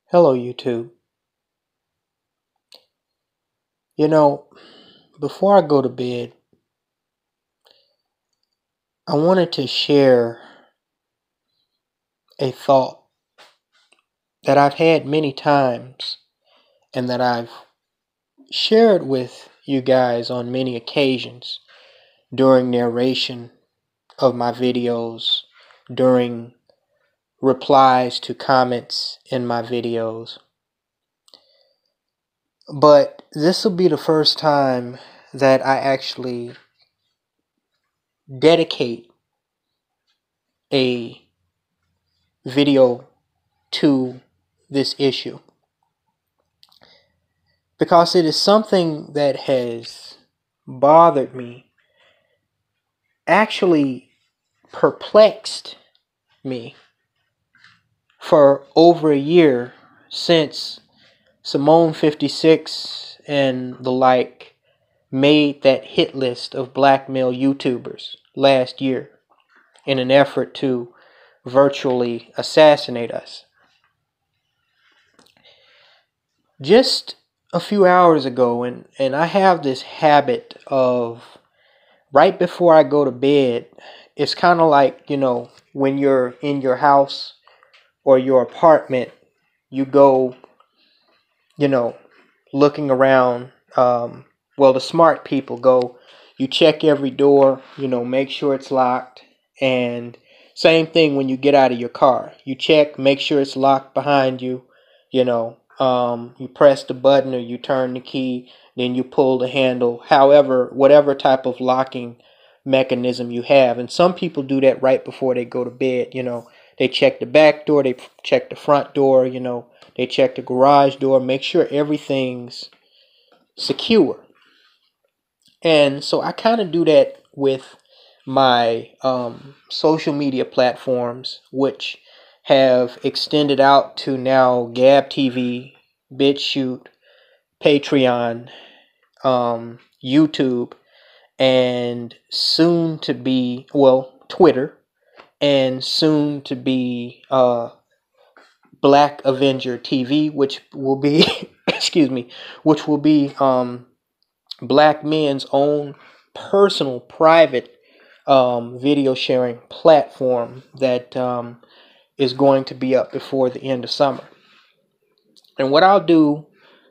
Hello, YouTube. You know, before I go to bed, I wanted to share a thought that I've had many times and that I've shared with you guys on many occasions during narration of my videos, during replies to comments in my videos. But this will be the first time that I actually dedicate a video to this issue, because it is something that has bothered me, actually perplexed me for over a year, since Simone 56 and the like made that hit list of black male YouTubers last year in an effort to virtually assassinate us. Just a few hours ago, and I have this habit of, right before I go to bed, it's kind of like, when you're in your house or your apartment, you go, looking around. Well, the smart people go, you check every door, make sure it's locked. And same thing when you get out of your car. You check, make sure it's locked behind you, you press the button or you turn the key, then you pull the handle, however, whatever type of locking mechanism you have. And some people do that right before they go to bed. They check the back door, they check the front door, they check the garage door, make sure everything's secure. And so I kind of do that with my social media platforms, which have extended out to now Gab TV, BitChute, Patreon, YouTube, and soon to be, Twitter, and soon to be Black Avenger TV, which will be, which will be black men's own personal, private video sharing platform that is going to be up before the end of summer. And what I'll do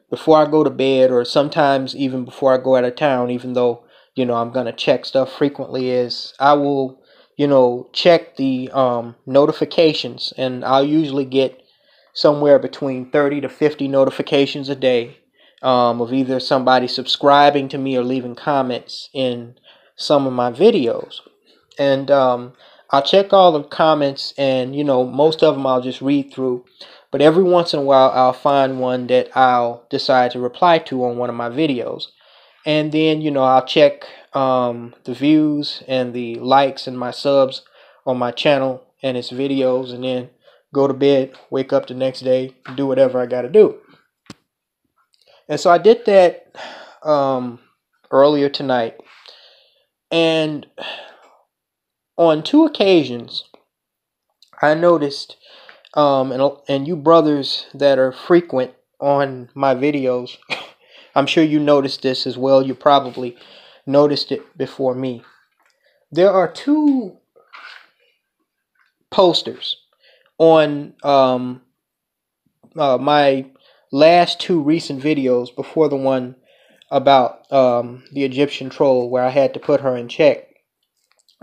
before I go to bed, or sometimes even before I go out of town, even though, I'm going to check stuff frequently, is I will, check the notifications, and I'll usually get somewhere between 30 to 50 notifications a day of either somebody subscribing to me or leaving comments in some of my videos. And I'll check all the comments, and most of them I'll just read through, but every once in a while I'll find one that I'll decide to reply to on one of my videos. And then I'll check the views and the likes and my subs on my channel and its videos, and then go to bed, wake up the next day, do whatever I got to do. And so I did that earlier tonight, and on two occasions I noticed, and you brothers that are frequent on my videos, I'm sure you noticed this as well. You probably noticed it before me. There are two posters on my last two recent videos before the one about the Egyptian troll, where I had to put her in check.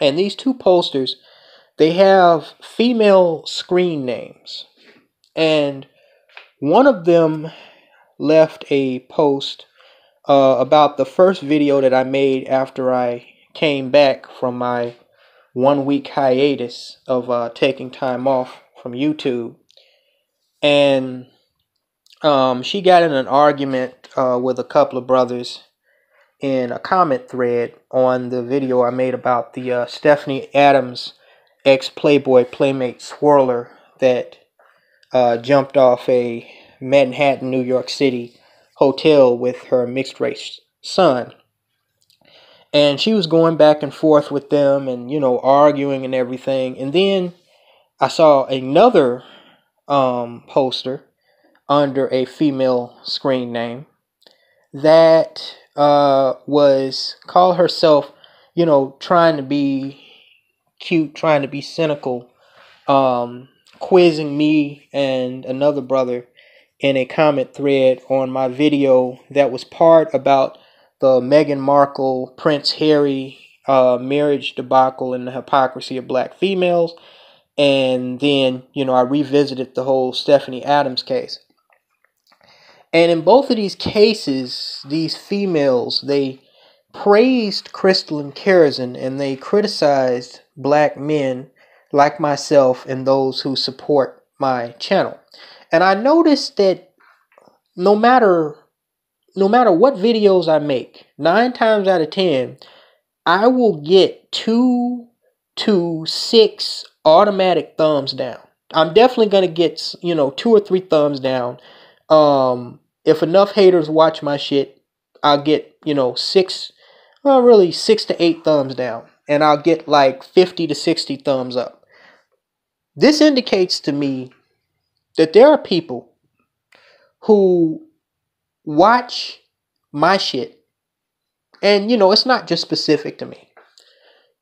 And these two posters, they have female screen names. And one of them left a post about the first video that I made after I came back from my 1-week hiatus of taking time off from YouTube. And she got in an argument with a couple of brothers in a comment thread on the video I made about the Stephanie Adams ex-Playboy Playmate swirler that jumped off a Manhattan, New York City hotel with her mixed-race son. And she was going back and forth with them and, arguing and everything. And then I saw another poster under a female screen name that was called herself, trying to be cute, trying to be cynical, quizzing me and another brother in a comment thread on my video that was part about the Meghan Markle, Prince Harry marriage debacle and the hypocrisy of black females. And then, I revisited the whole Stephanie Adams case. And in both of these cases, these females, they praised Crystal Kerrison and they criticized black men like myself and those who support my channel. And I noticed that no matter what videos I make, 9 times out of 10, I will get 2 to 6 automatic thumbs down. I'm definitely going to get, 2 or 3 thumbs down. If enough haters watch my shit, I'll get, 6 to 8 thumbs down. And I'll get like 50 to 60 thumbs up. This indicates to me that there are people who watch my shit. And, it's not just specific to me.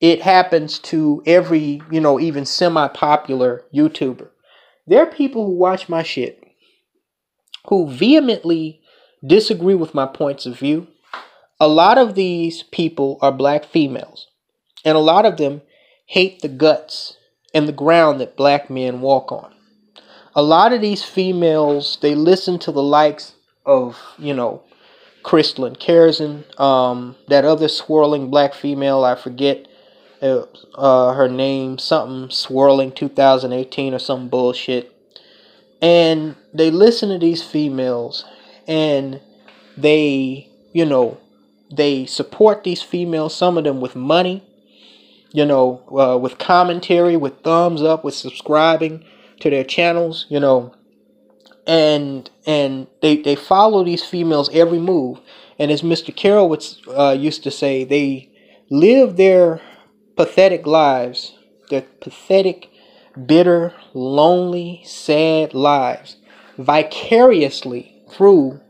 It happens to every, even semi-popular YouTuber. There are people who watch my shit who vehemently disagree with my points of view. A lot of these people are black females. And a lot of them hate the guts and the ground that black men walk on. A lot of these females, they listen to the likes of, Crystal Kerrison, that other swirling black female, I forget her name, something swirling 2018 or some bullshit. And they listen to these females and they, they support these females, some of them with money, with commentary, with thumbs up, with subscribing to their channels, and they follow these females every move. And as Mr. Carowitz used to say, they live their pathetic lives, their pathetic, bitter, lonely, sad lives vicariously through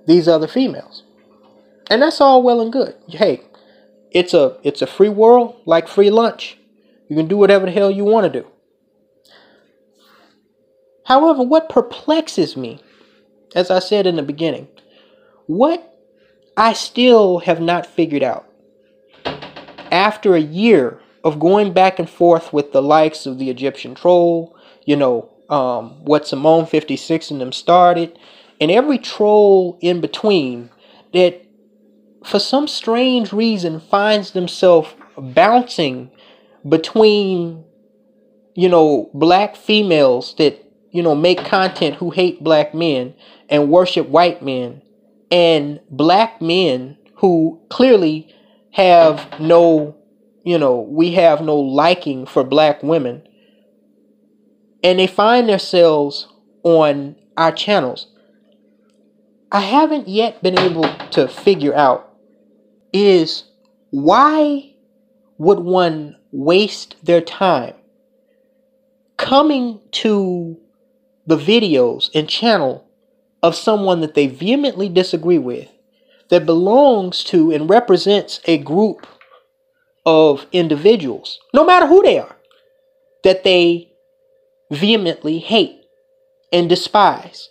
these other females. And that's all well and good. Hey, it's a free world, like free lunch. You can do whatever the hell you want to do. However, what perplexes me, as I said in the beginning, what I still have not figured out, after a year of going back and forth with the likes of the Egyptian troll, what Simone 56 and them started, and every troll in between that for some strange reason finds themselves bouncing between, black females that, make content who hate black men and worship white men, and black men who clearly have no, we have no liking for black women, and they find themselves on our channels. I haven't yet been able to figure out is why would one waste their time coming to the videos and channel of someone that they vehemently disagree with, that belongs to and represents a group of individuals, no matter who they are, that they vehemently hate and despise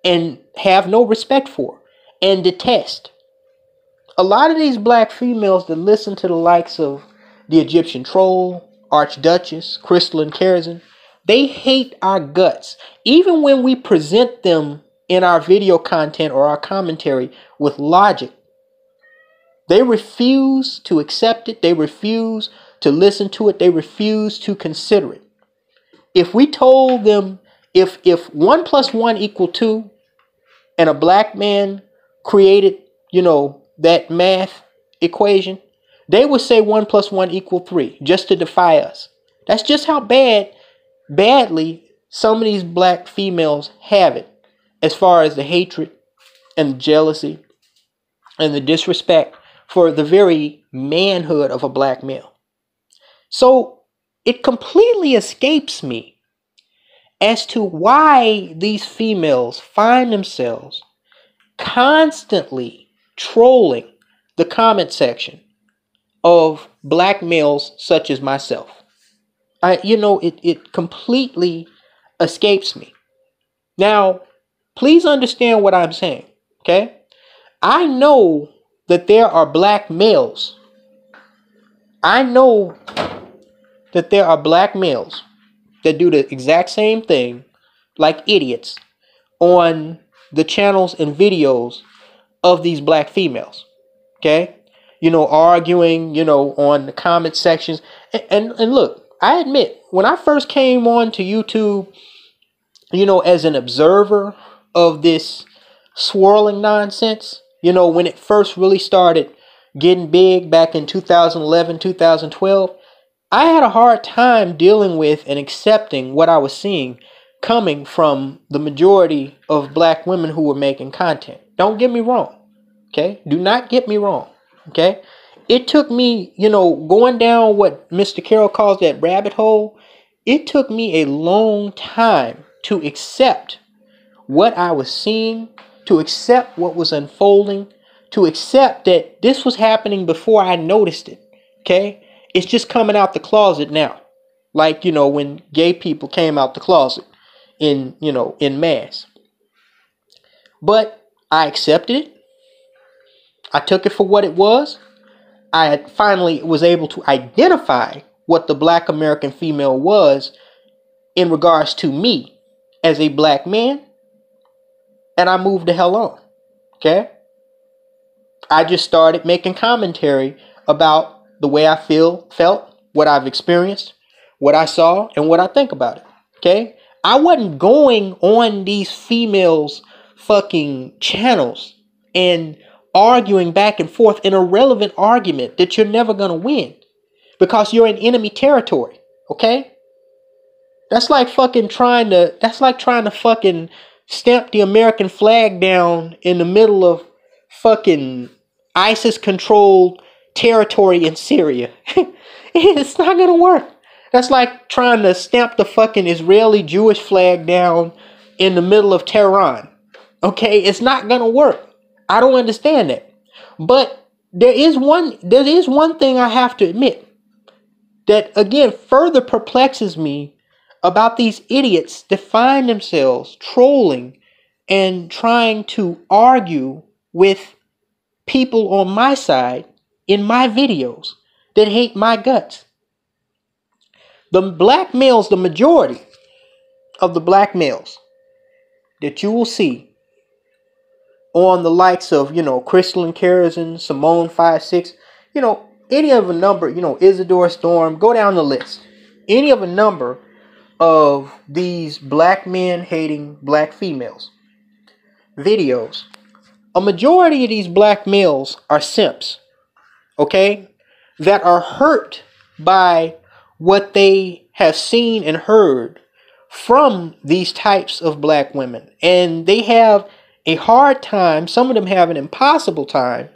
and have no respect for and detest. A lot of these black females that listen to the likes of the Egyptian troll, Archduchess, Crystal Kerrison, they hate our guts. Even when we present them in our video content or our commentary with logic, they refuse to accept it. They refuse to listen to it. They refuse to consider it. If we told them, if 1 + 1 = 2 and a black man created, that math equation, they would say 1 + 1 = 3 just to defy us. That's just how badly some of these black females have it, as far as the hatred and the jealousy and the disrespect for the very manhood of a black male. So it completely escapes me as to why these females find themselves constantly trolling the comment section of black males such as myself. It completely escapes me. Now, please understand what I'm saying, okay? I know that there are black males. I know that there are black males that do the exact same thing like idiots on the channels and videos of these black females. Okay? Arguing, on the comment sections. And look, I admit, when I first came on to YouTube, as an observer of this swirling nonsense, when it first really started getting big back in 2011, 2012, I had a hard time dealing with and accepting what I was seeing coming from the majority of black women who were making content. Don't get me wrong. Okay? Do not get me wrong. Okay? It took me, going down what Mr. Carroll calls that rabbit hole, it took me a long time to accept what I was seeing, to accept what was unfolding, to accept that this was happening before I noticed it. Okay? It's just coming out the closet now. Like, when gay people came out the closet in mass. But I accepted it. I took it for what it was. I finally was able to identify what the black American female was in regards to me as a black man. And I moved the hell on. Okay? I just started making commentary about the way I felt, what I've experienced, what I saw, and what I think about it. Okay? I wasn't going on these females' fucking channels and arguing back and forth in a relevant argument that you're never going to win because you're in enemy territory. Okay? That's like trying to fucking stamp the American flag down in the middle of fucking ISIS-controlled territory in Syria. It's not going to work. That's like trying to stamp the fucking Israeli Jewish flag down in the middle of Tehran. Okay? It's not going to work. I don't understand that. But there is one thing I have to admit that, again, further perplexes me about these idiots that find themselves trolling and trying to argue with people on my side in my videos that hate my guts. The black males, the majority of the black males that you will see on the likes of, Crystalline Kerosene, Simone 5-6, any of a number, Isadora Storm, go down the list. Any of a number of these black men hating black females videos. A majority of these black males are simps, okay, that are hurt by what they have seen and heard from these types of black women. And they have a hard time, some of them have an impossible time,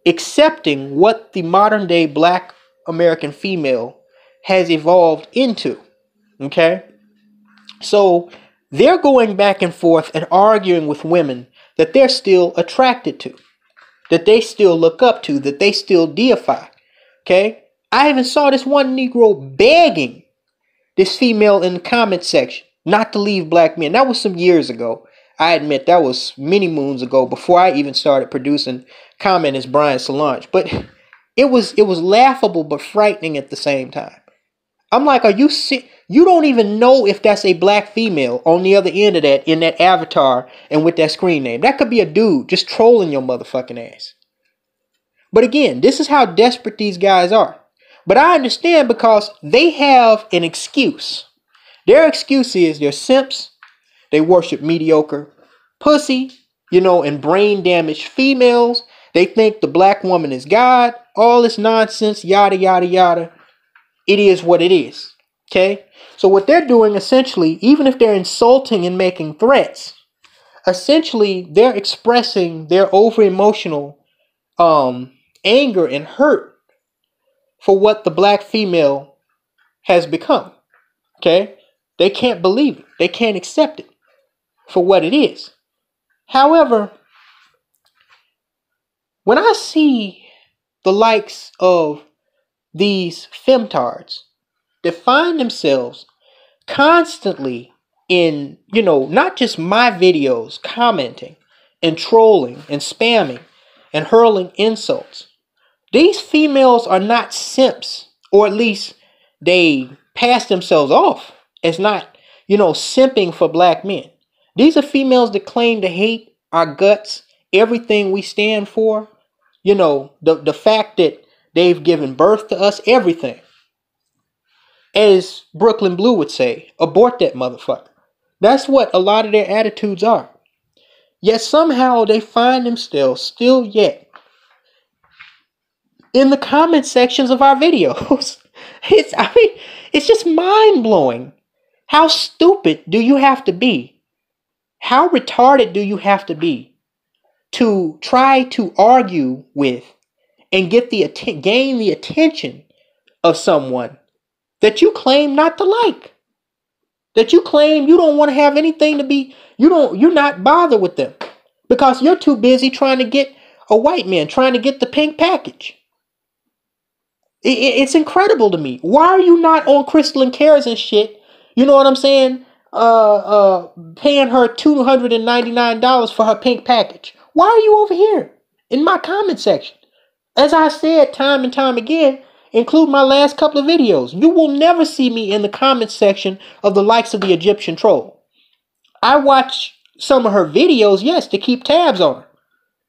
accepting what the modern day black American female has evolved into. Okay? So they're going back and forth and arguing with women that they're still attracted to, that they still look up to, that they still deify. Okay? I even saw this one Negro begging this female in the comment section not to leave black men. That was some years ago. I admit that was many moons ago, before I even started producing comment as Brian Solange. But it was laughable but frightening at the same time. I'm like, are you sick? You don't even know if that's a black female on the other end of that, in that avatar and with that screen name. That could be a dude just trolling your motherfucking ass. But again, this is how desperate these guys are. But I understand, because they have an excuse. Their excuse is they're simps. They worship mediocre pussy, and brain damaged females. They think the black woman is God. All this nonsense, yada, yada, yada. It is what it is. Okay? So what they're doing, essentially, even if they're insulting and making threats, essentially they're expressing their over emotional anger and hurt for what the black female has become. Okay? They can't believe it. They can't accept it for what it is. However, when I see the likes of these femtards that find themselves constantly in, not just my videos, commenting and trolling and spamming and hurling insults. These females are not simps, or at least they pass themselves off as not, simping for black men. These are females that claim to hate our guts, everything we stand for, the fact that they've given birth to us, everything. As Brooklyn Blue would say, abort that motherfucker. That's what a lot of their attitudes are. Yet somehow they find themselves still yet in the comment sections of our videos. It's just mind-blowing. How stupid do you have to be? How retarded do you have to be to try to argue with and gain the attention of someone that you claim not to like? That you claim you don't want to have anything to be, you're not bothered with them because you're too busy trying to get a white man, trying to get the pink package. It's incredible to me. Why are you not on Crystal Cares and shit? You know what I'm saying? Paying her $299 for her pink package. Why are you over here in my comment section? As I said time and time again, include my last couple of videos, you will never see me in the comment section of the likes of the Egyptian troll. I watch some of her videos, yes, to keep tabs on her.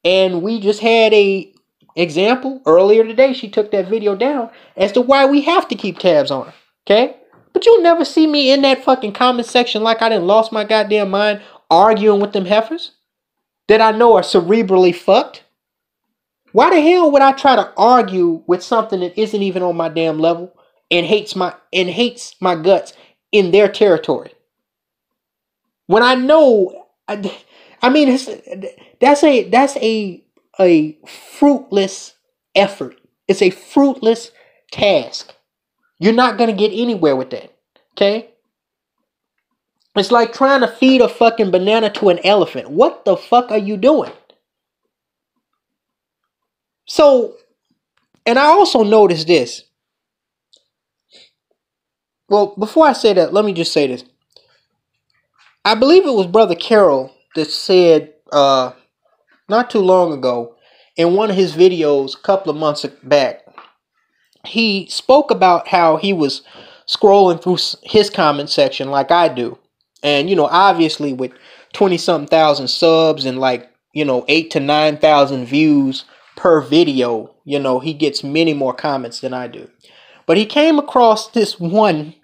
And we just had a example earlier today. She took that video down as to why we have to keep tabs on her. Okay? But you'll never see me in that fucking comment section like I done lost my goddamn mind arguing with them heifers that I know are cerebrally fucked. Why the hell would I try to argue with something that isn't even on my damn level and hates my guts in their territory? When I know, that's a fruitless effort. It's a fruitless task. You're not going to get anywhere with that. Okay? It's like trying to feed a fucking banana to an elephant. What the fuck are you doing? So, and I also noticed this. Well, before I say that, let me just say this. I believe it was Brother Carroll that said not too long ago in one of his videos a couple of months back, he spoke about how he was scrolling through his comment section like I do. And, obviously with 20-something thousand subs and 8,000 to 9,000 views per video, he gets many more comments than I do. But he came across this one,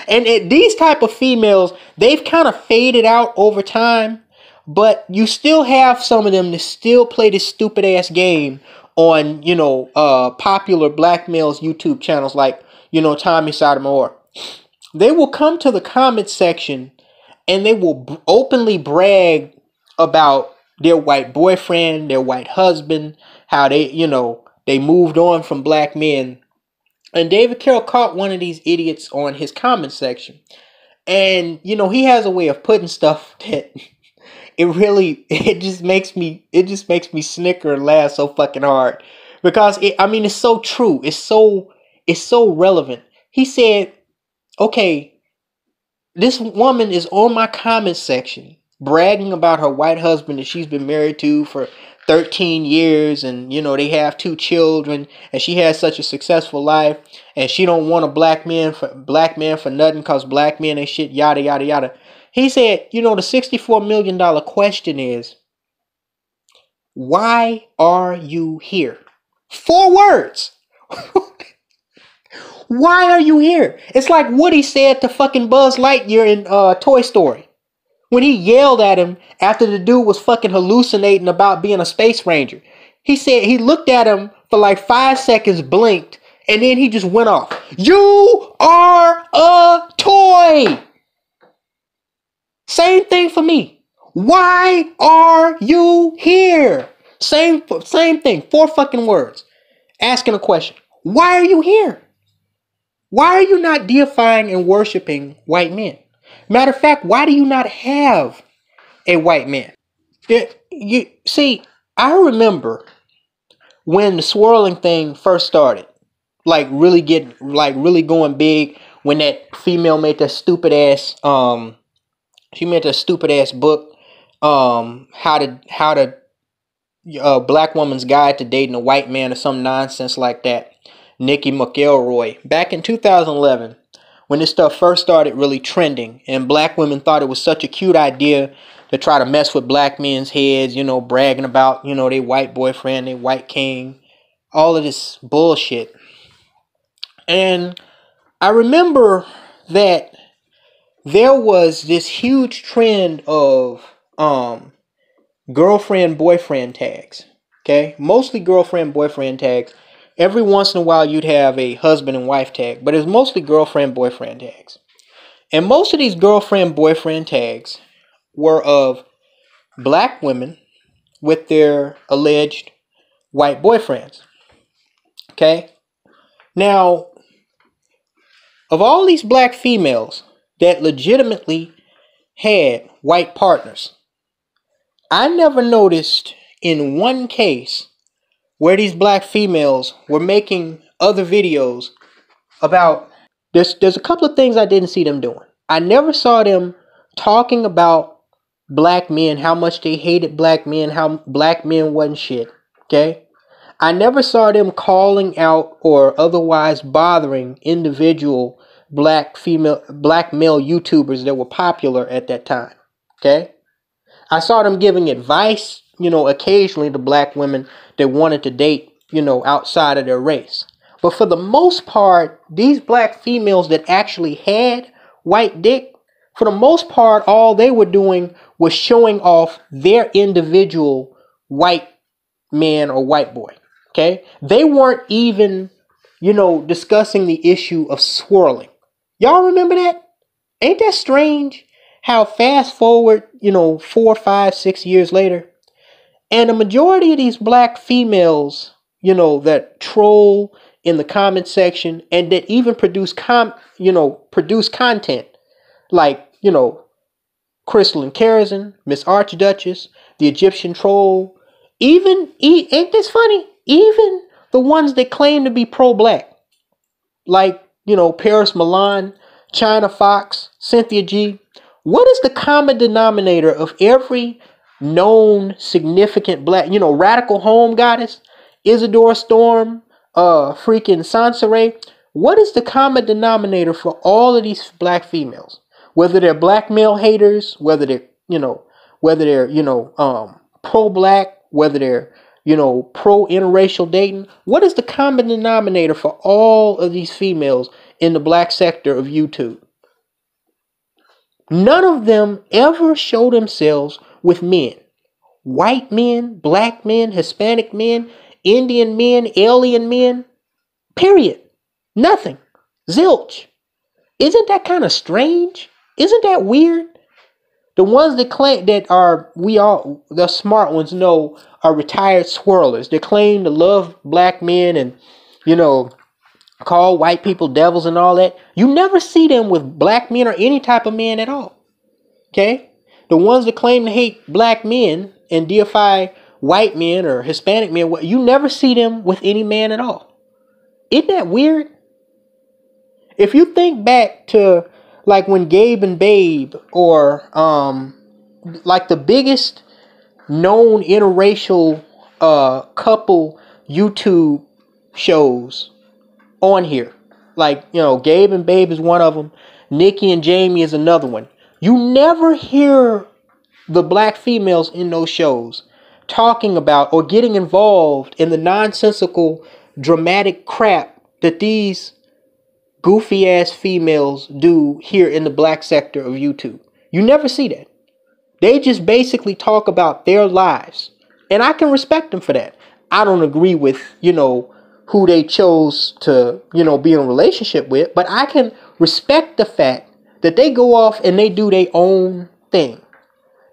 and these type of females, they've kind of faded out over time, but you still have some of them that still play this stupid ass game on, popular black males YouTube channels like, Tommy Sotomayor. They will come to the comment section and they will openly brag about their white boyfriend, their white husband, how they moved on from black men. And David Carroll caught one of these idiots on his comment section. And, he has a way of putting stuff that it just makes me snicker and laugh so fucking hard. Because it's so true. It's so relevant. He said, okay, this woman is on my comment section bragging about her white husband that she's been married to for 13 years, and they have 2 children, and she has such a successful life, and she don't want a black man for nothing because black men ain't shit, yada yada yada. He said, the $64 million question is, why are you here? 4 words. Why are you here? It's like Woody said to fucking Buzz Lightyear in Toy Story. When he yelled at him after the dude was fucking hallucinating about being a space ranger. He said he looked at him for like 5 seconds, blinked, and then he just went off. You are a toy. Same thing for me. Why are you here? Same thing. 4 fucking words. asking a question. Why are you here? Why are you not deifying and worshiping white men? Matter of fact, why do you not have a white man? You see, I remember when the swirling thing first started, like really going big, when that female made that stupid ass she made that stupid ass book, how to black woman's guide to dating a white man or some nonsense like that. Nikki McElroy, back in 2011, when this stuff first started really trending, and black women thought it was such a cute idea to try to mess with black men's heads, you know, bragging about, you know, they white boyfriend, they white king, all of this bullshit. And I remember that there was this huge trend of girlfriend boyfriend tags. Okay, mostly girlfriend boyfriend tags. Every once in a while you'd have a husband and wife tag, but it's mostly girlfriend boyfriend tags. And most of these girlfriend boyfriend tags were of black women with their alleged white boyfriends. Okay, now of all these black females that legitimately had white partners, I never noticed in one case where these black females were making other videos about, there's a couple of things I didn't see them doing. I never saw them talking about black men, how much they hated black men, how black men wasn't shit. Okay? I never saw them calling out or otherwise bothering individual black male YouTubers that were popular at that time. Okay? I saw them giving advice, you know, occasionally to black women that wanted to date, you know, outside of their race. But for the most part, these black females that actually had white dick, for the most part, all they were doing was showing off their individual white man or white boy. Okay? They weren't even, you know, discussing the issue of swirling. Y'all remember that? Ain't that strange? How fast forward, you know, 4, 5, 6 years later, and the majority of these black females, you know, that troll in the comment section and that even produce content like, you know, Crystal and Karazin, Miss Archduchess, the Egyptian troll, ain't this funny? Even the ones that claim to be pro-black, like, you know, Paris Milan, China Fox, Cynthia G. What is the common denominator of every known significant black, you know, Radical Home Goddess, Isadora Storm, freaking Sansaray? What is the common denominator for all of these black females? Whether they're black male haters, whether they're pro-black, whether they're, you know, pro-interracial dating. What is the common denominator for all of these females in the black sector of YouTube? None of them ever show themselves with men. White men, black men, Hispanic men, Indian men, alien men. Period. Nothing. Zilch. Isn't that kind of strange? Isn't that weird? The ones that claim that the smart ones know are retired swirlers. They claim to love black men and, you know, call white people devils and all that. You never see them with black men or any type of man at all. Okay? The ones that claim to hate black men and deify white men or Hispanic men, you never see them with any man at all. Isn't that weird? If you think back to like when Gabe and Babe, or like the biggest known interracial couple YouTube shows on here, like, you know, Gabe and Babe is one of them, Nikki and Jamie is another one. You never hear the black females in those shows talking about or getting involved in the nonsensical, dramatic crap that these goofy ass females do here in the black sector of YouTube. You never see that. They just basically talk about their lives. And I can respect them for that. I don't agree with, you know, who they chose to, you know, be in a relationship with, but I can respect the fact that they go off and they do their own thing.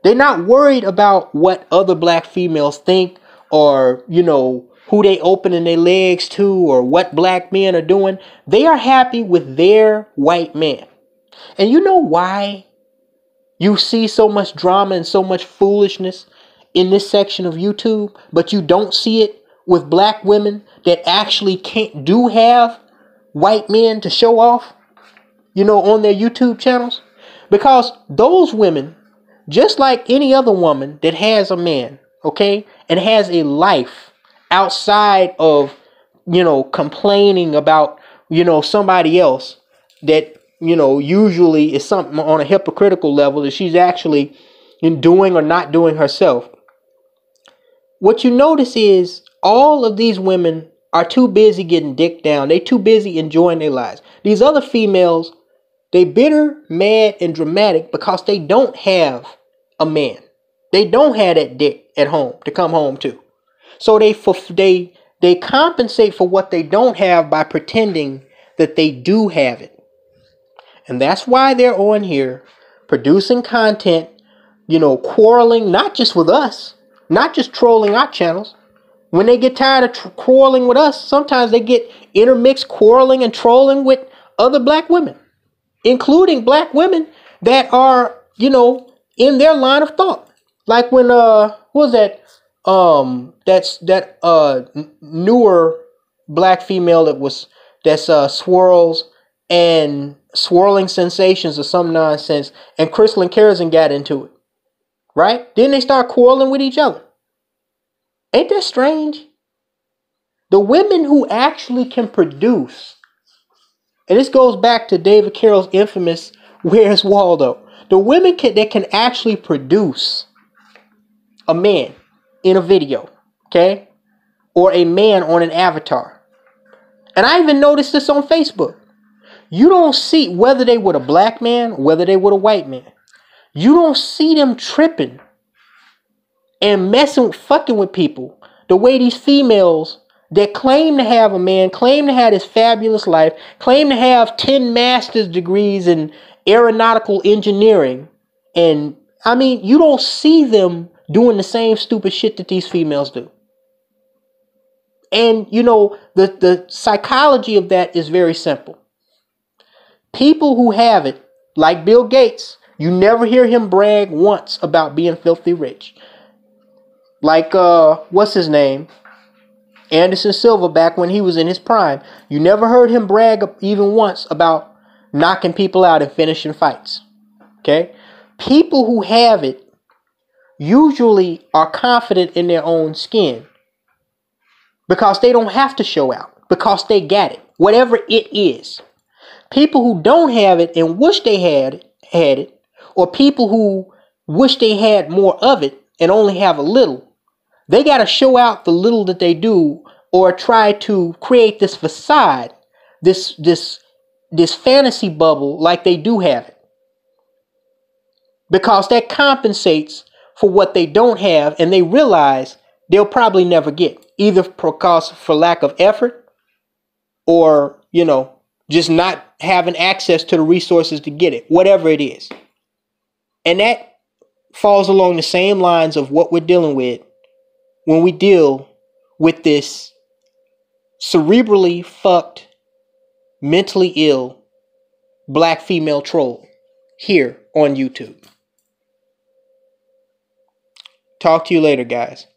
They're not worried about what other black females think or, you know, who they opening their legs to or what black men are doing. They are happy with their white man. And you know why you see so much drama and so much foolishness in this section of YouTube, but you don't see it with black women that actually do have white men to show off, on their YouTube channels? Because those women, just like any other woman that has a man, okay, and has a life outside of, complaining about, somebody else that, usually is something on a hypocritical level that she's actually doing or not doing herself. What you notice is all of these women are too busy getting dick down. They too busy enjoying their lives. These other females, they bitter, mad, and dramatic because they don't have a man. They don't have that dick at home to come home to. So they compensate for what they don't have by pretending that they do have it. And that's why they're on here producing content, quarreling, not just with us, not just trolling our channels. When they get tired of quarreling with us, sometimes they get intermixed quarreling and trolling with other black women, including black women that are, in their line of thought. Like when, what was that? That's that newer black female that's swirls and swirling sensations or some nonsense, and Crystal Kerrigan got into it, right? Then they start quarreling with each other. Ain't that strange? The women who actually can produce, and this goes back to David Carroll's infamous "Where's Waldo?" The women that can actually produce a man in a video, okay, or a man on an avatar. And I even noticed this on Facebook. You don't see, whether they were a black man, whether they were a white man, you don't see them tripping and fucking with people the way these females that claim to have a man, claim to have this fabulous life, claim to have 10 master's degrees in aeronautical engineering. And I mean, you don't see them doing the same stupid shit that these females do. And the psychology of that is very simple. People who have it, like Bill Gates, you never hear him brag once about being filthy rich. Like, what's his name? Anderson Silva, back when he was in his prime. You never heard him brag even once about knocking people out and finishing fights. Okay? People who have it usually are confident in their own skin because they don't have to show out, because they got it, whatever it is. People who don't have it and wish they had it, or people who wish they had more of it and only have a little, they got to show out the little that they do, or try to create this facade, this fantasy bubble like they do have it. Because that compensates for what they don't have, and they realize they'll probably never get, either because for lack of effort or, just not having access to the resources to get it, whatever it is. And that falls along the same lines of what we're dealing with when we deal with this cerebrally fucked, mentally ill black female troll here on YouTube. Talk to you later, guys.